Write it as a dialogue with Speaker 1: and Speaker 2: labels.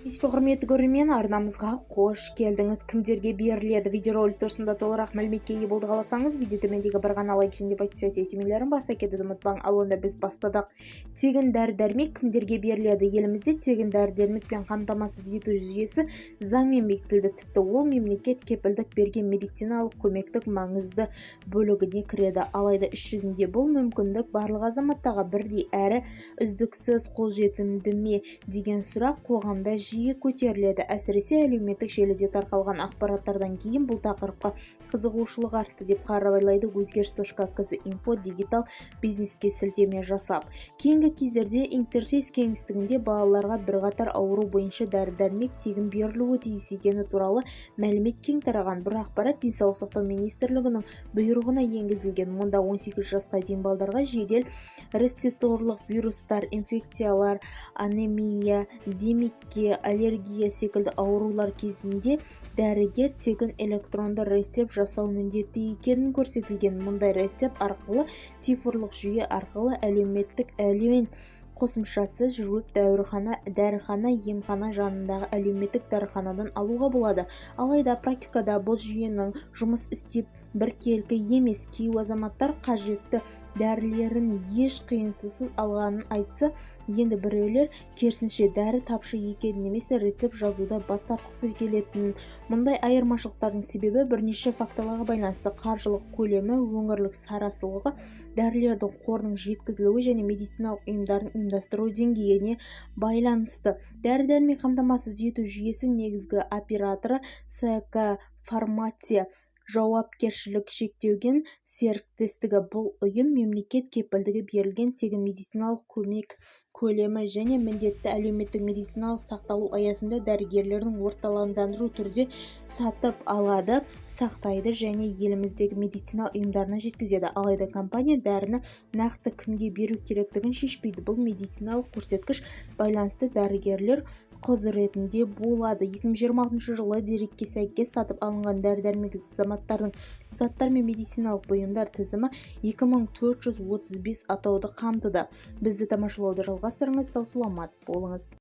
Speaker 1: Құрметті көрермен, арнамызға қош келдіңіз. Кімдерге беріледі? Видеоролик турасында толығырақ мәліметке ие болды қаласаңыз, видео төмендегі бір ғана лайк және подписаться баса кетуді ұмытпаң. Ал онда біз бастадық. Тегін дәрі-дәрмек кімдерге беріледі? Елімізде тегін дәрі-дәрмекпен қамтамасыз ету жүйесі заңмен бекітілді. Тіпті ол мемлекет кепілдік берген медициналық көмектің маңызды бөлігіне кіреді. Алайда іс жүзінде бұл мүмкіндік барлық азаматтарға бірдей әрі үздіксіз қолжетімді ме деген сұрақ қоғамда жиі көтеріледі. Әсіресе әлеуметтік желіде тарқалған ақпараттардан кейін бұл тақырыпқа қызығушылық артты деп хабарлайды өзгеріс.кз инфо дигитал бизнеске сілтеме жасап. Кейінгі кездерде интерфейс кеңістігінде балаларға бірқатар ауру бойынша дәрі-дәрмек тегін берілуі тиіс екені туралы мәлімет кең тараған. Бір ақпарат денсаулық сақтау министрлігінің бұйрығына енгізілген. Мұнда 18 жасқа дейін балдарға жедел рецепторлық вирустар, инфекциялар, анемия, демекке, аллергия секілді аурулар кезінде дәрігер тегін электронды рецепт жасау міндетті екенін көрсетілген. Мұндай рецепт арқылы цифрлық жүйе арқылы әлеуметтік әлеуен қосымшасы жүріп дәріхана, емхана жанындағы әлеуметтік дәріханадан алуға болады. Алайда практикада бұл жүйенің жұмыс істеп біркелкі емес. Кей азаматтар қажетті дәрілерін еш қиынсыз алғанын айтса, енді біреулер керісінше дәрі тапшы екенін немесе рецепт жазуда бас тартқысы келетінін. Мұндай айырмашылықтардың себебі бірнеше факторларға байланысты: қаржылық көлемі, өңірлік сарасылығы, дәрілердің қорының жеткізілуі және медициналық ұйымдардың ұйымдастыру деңгейіне байланысты. Дәрі-дәрмек қамтамасыз ету жүйесі негізгі операторы СК Фармация жауапкершілік шектеуген серіктестігі. Бұл ұйым мемлекет кепілдігі берілген тегін медициналық көмек көлемі және міндетті әлеуметтік медициналық сақталу аясында дәрігерлердің орталықтандыру түрде сатып алады, сақтайды және еліміздегі медициналық ұйымдарына жеткізеді. Алайда компания дәріні нақты кімге беру керектігін шешпейді. Бұл медициналық көрсеткіш байланысты дәрігерлер құзыретінде болады. 2026 жылы дерекке сәйкес сатып алынған дәрі-дәрмек заттар мен медициналық бұйымдар тізімі 2435 атауды қамтыды. Бізді тамашалауды жалғастырыңыз, сау саламат болыңыз.